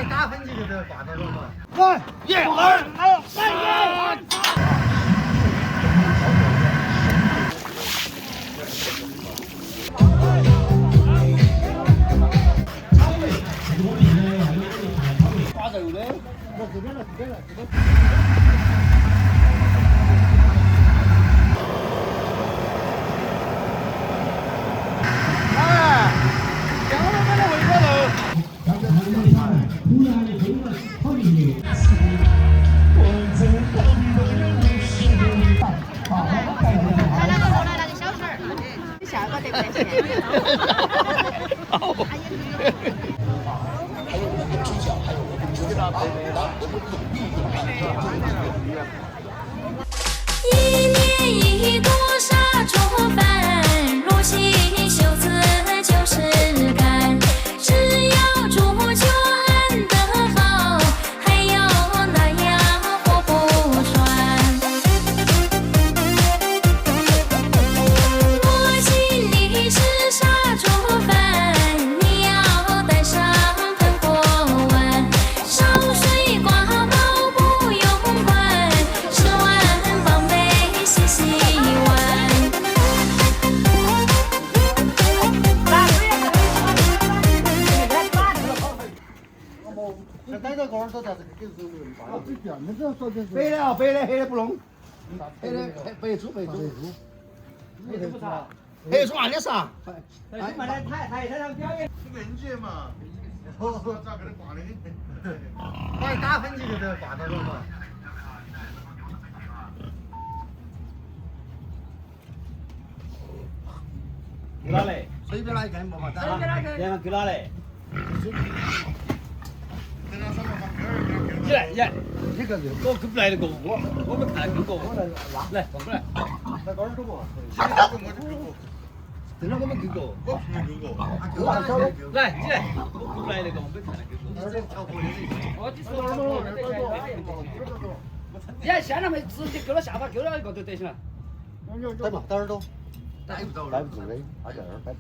快打喷嚏就得挂到了嘛。1、2、3。挂着的，我这边了，这边了，这边。哎，两个人在那围着头。来那个过来那个小水儿，你下个得不得？好。一年一度杀猪饭，如今袖子就是干。只要猪就安得好，还要那样活不穿。我请你吃杀猪饭，你要带上盆锅碗，烧水挂毛不用管，吃完帮妹洗洗碗。带着锅儿都在这给肉没发。白的啊，白的，黑的不弄。黑的白猪，白猪。黑的不啥？黑猪按的啥？哎，嘛来台上表演。是面具嘛？咋给他挂的？快打喷嚏就得挂到了嘛。给哪来？随便拿一根，没法打。随便拿一根。然后给哪来？你来，这个我不来的过，我们看跟过，来放过来。在高尔夫嘛？真的我们跟过，我没跟过。来，你来，我不来那个，我们看跟过。哦，你说你看现在没直接勾到下巴，勾到一个就得行了。带嘛，带耳朵。带不带不住的，他在那儿带。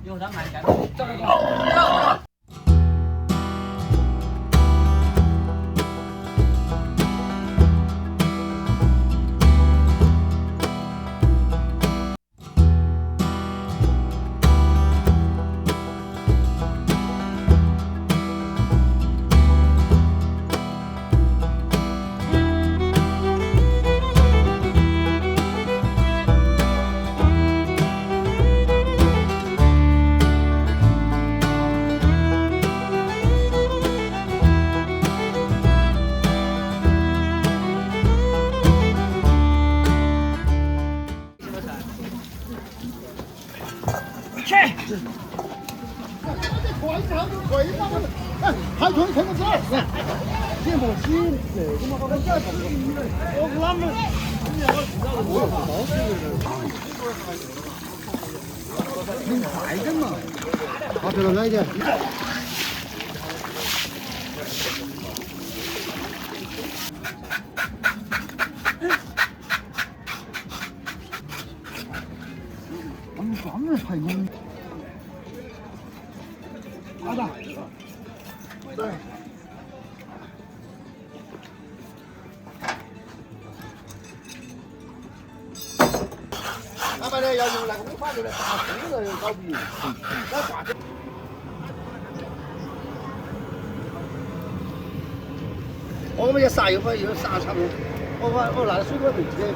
以后他慢点，走。还可以看个字儿，这么新，这个嘛，我们挺快的嘛，好，这个来一点。我们专门拍你。好的。对。他们呢要用那个五花肉来打生的，搞不赢。那挂着。我们也撒一会儿，又撒差不多。我拿水果对接。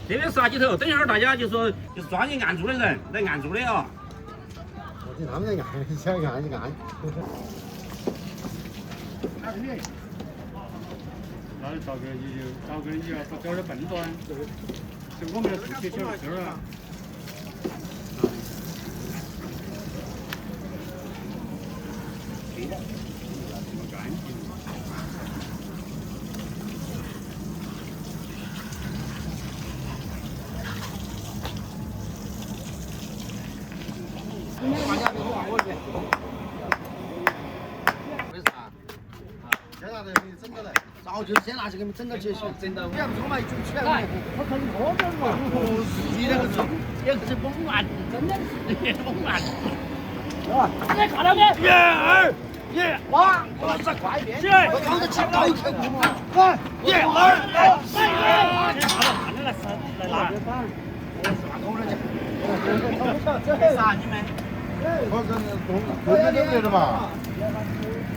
这边杀鸡头，等一会儿大家就说就是专业按住的人来按住的啊。我听他们在按，想按就按。那赵哥你就要找点笨端，是我们的自己小事儿啊。干净。为啥？现在的整个来。然後就先拿去给你们整到就行。真的。你要不说嘛，一种钱。我看你多点嘛。你那个是，也是猛男，真的是猛男。啊！你看到没？ 1、2、1，哇！我再快一点。我刚才切到一口嘛。1、2、来拿。啥你们？我这能的嘛？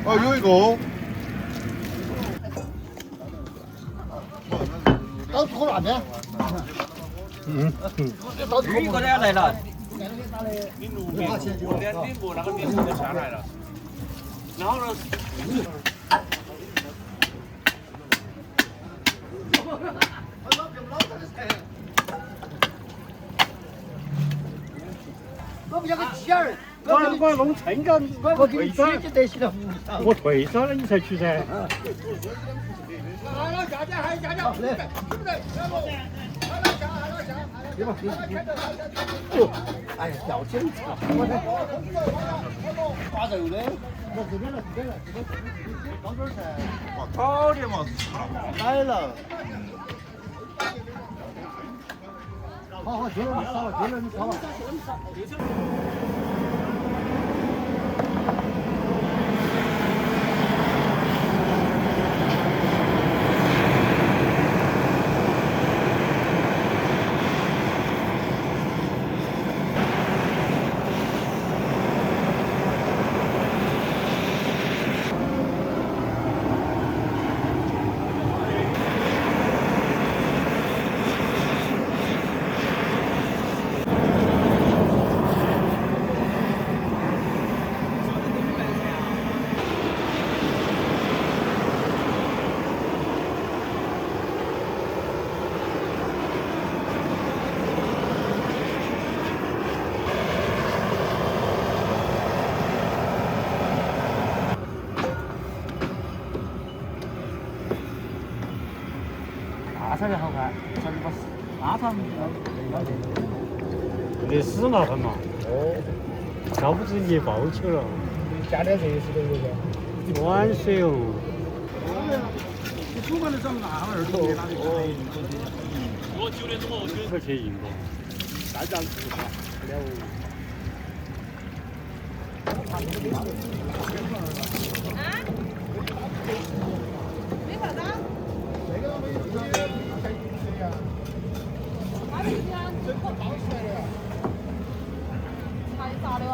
哦，有一个。到处那边。鱼过来了。领路名，我连领过那个名都下来了。然后呢？我不像个鸡儿，我弄成个，我给你取就得行了。我退烧了你才取噻。好了，下家还下家，对不对？对吧？哎呀，掉井了！挂肉的，我这边了，这边了，这边到这儿噻。哇，搞的嘛，来了。好，对了，你烧吧，对了，你烧吧。大菜的好看，小的把腊肠那死麻烦嘛。哦，要不直接爆起了。加点热水都有个。暖水哦。你煮饭的时候拿好2头，拿的我9点钟我9可去硬过。再这样子吧，了。没啥子？这个没有，谁呀？他这样最后包起来的，菜啥的哇？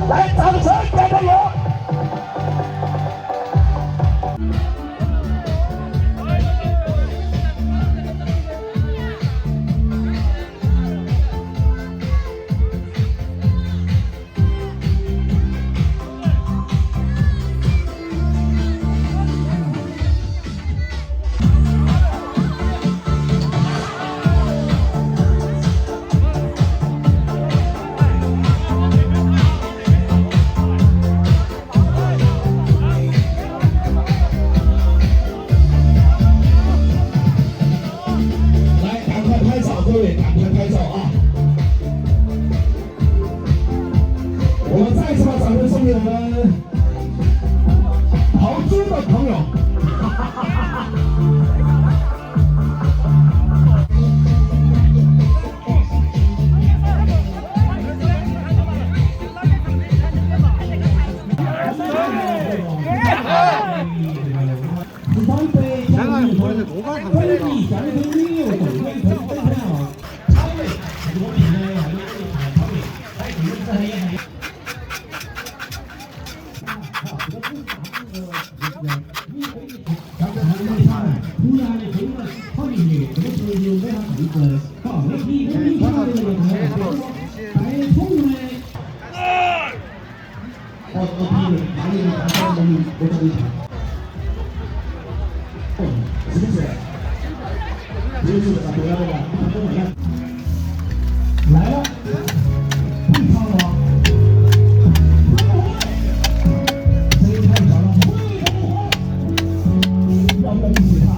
来，掌声给他有。各位，赶快拍照啊！我们再次把掌声送给我们豪猪的朋友。谢谢。来了，会唱了吗？声音太小了，要不要一起唱？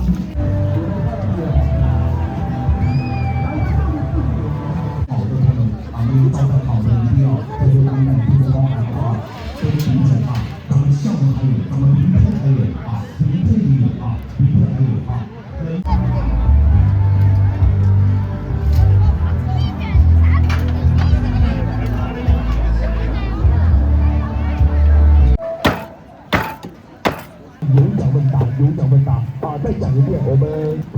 好的，他们没有招待好的一定要这些当代不光还好啊，这是理解啊，咱们项目还有，咱们明天还有啊，明天也有啊，明天还有啊。有奖问答啊！再讲一遍，我们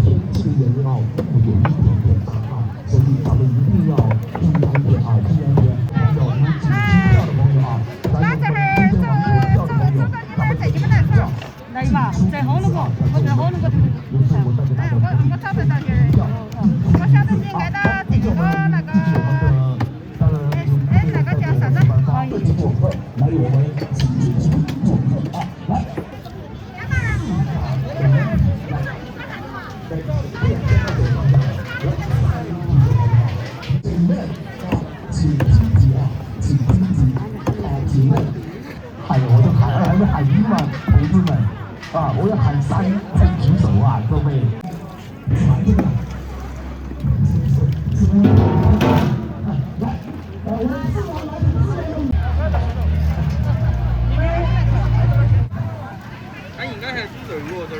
天气的原因啊，有一点点大啊，所以咱们一定要注意安全啊，注意安全。有紧急票的朋友啊，咱们今天晚上有票的朋友，咱们紧急票。来吧，在后头个，我在后头个。我找不到这人。我晓得你挨到这个那个，那个叫啥子？来，我们紧急做客啊，来。请积极啊，请积极啊，请问，哎呦，我都喊还没喊一嘛，同志们啊，我要喊3再举手啊，各位。他应该还是这个这儿。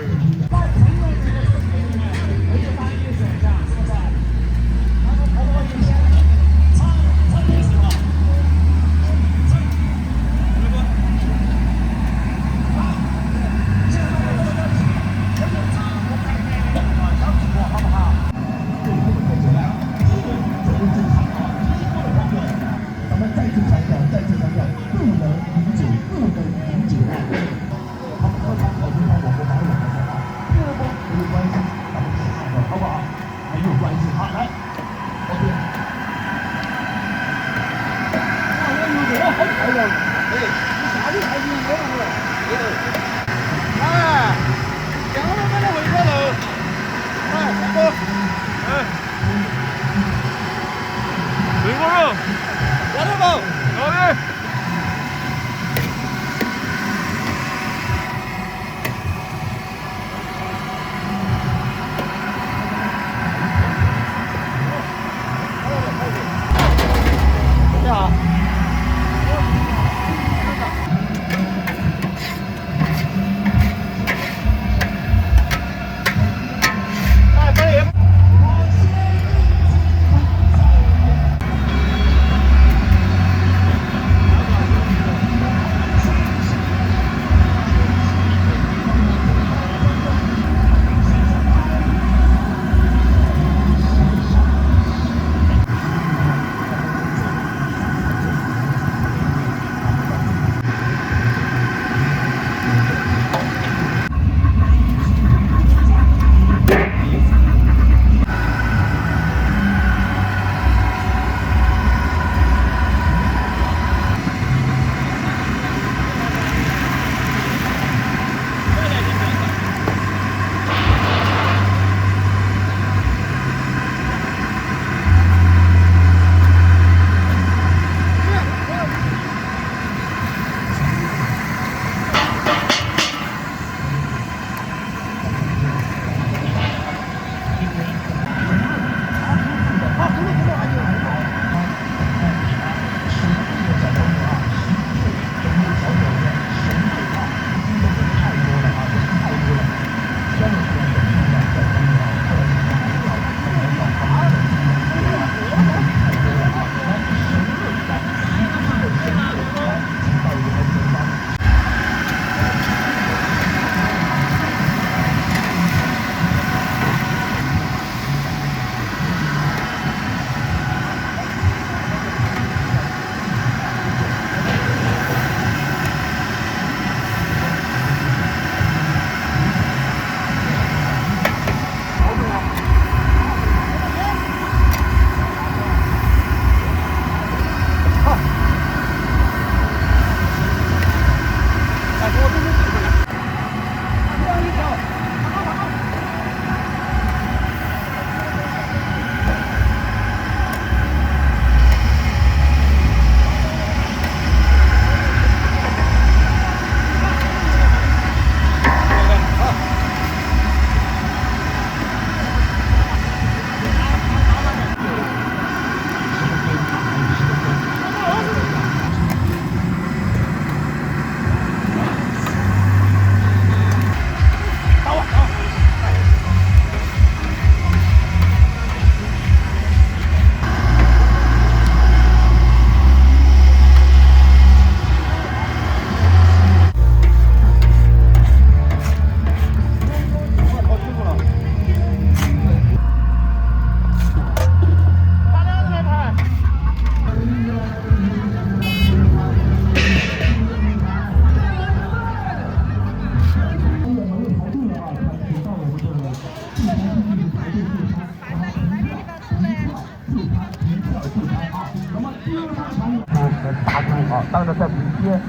當然在明天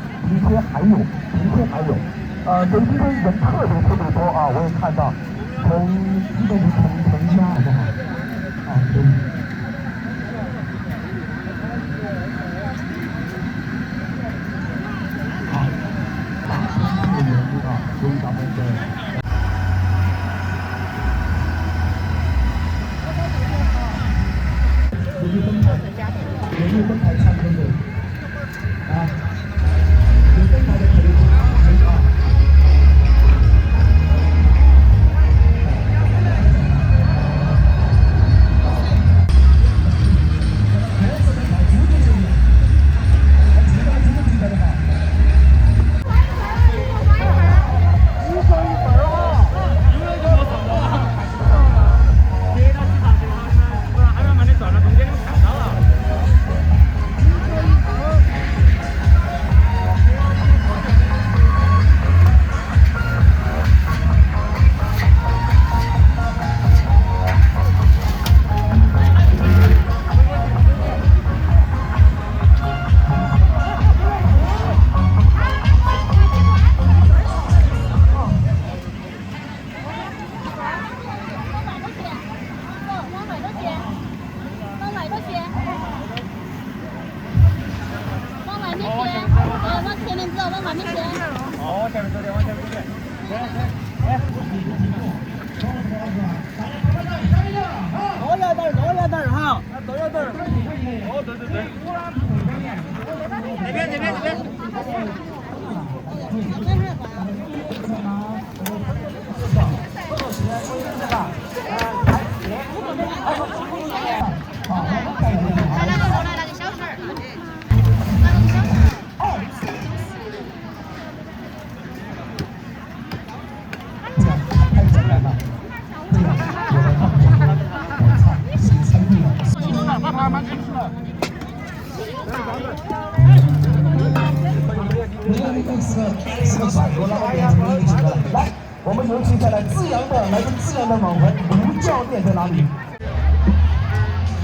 還有，所以今天人特別多啊！我也看到，基本從家好不好？啊，可以。好，這個原因啊，所以咱們的。人力分台唱歌的啊，有分台的可以啊。来，我們有請下來資陽的，來自資陽的網紅盧教練在哪裡？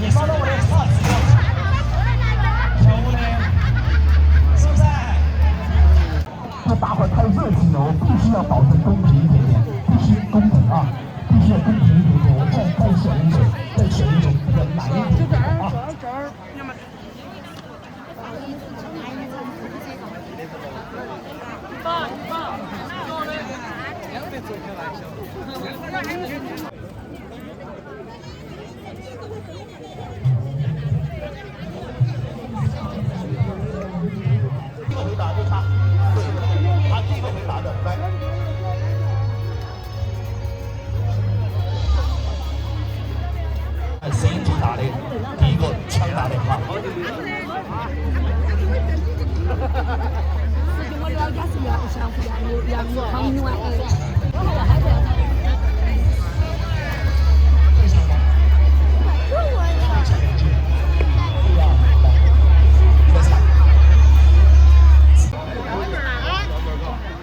你刷到我的叉子跳舞呢？是不是？他大夥太熱情了，我必須要保證公平一點點，必須公平啊，必須要公平一點點。我再選一種，比較難一點點啊。第一個回答就他，對，他第一個回答的，來。按聲音去打的，第一個槍打的啊。我了解是要旁邊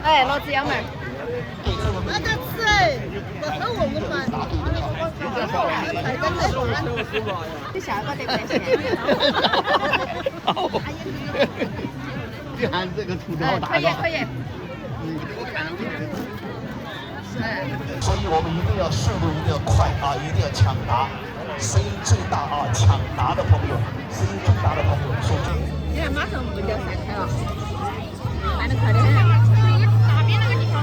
哎，老子要买。我在吃，我和我们买。你下个得块钱。这还这个土条打的。可以。所以我們一定要速度一定要快啊，一定要搶答，聲音最大啊，搶答的朋友，聲音最大的朋友說出。你看馬上我們就散開了，反正快點。哪邊那個地方？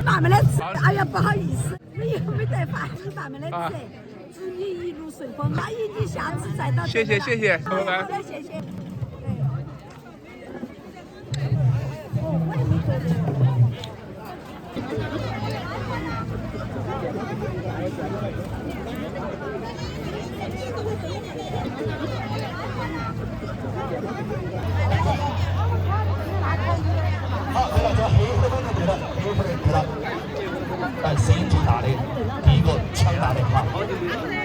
咱們來吃，哎呀不好意思，沒得飯，咱們來吃。祝你一路順風，萬一你下次再到。謝謝，拜拜。謝謝。好，來了，這黑色的就對了，黑色的對了。但聲音最大的，第一個槍打的啊。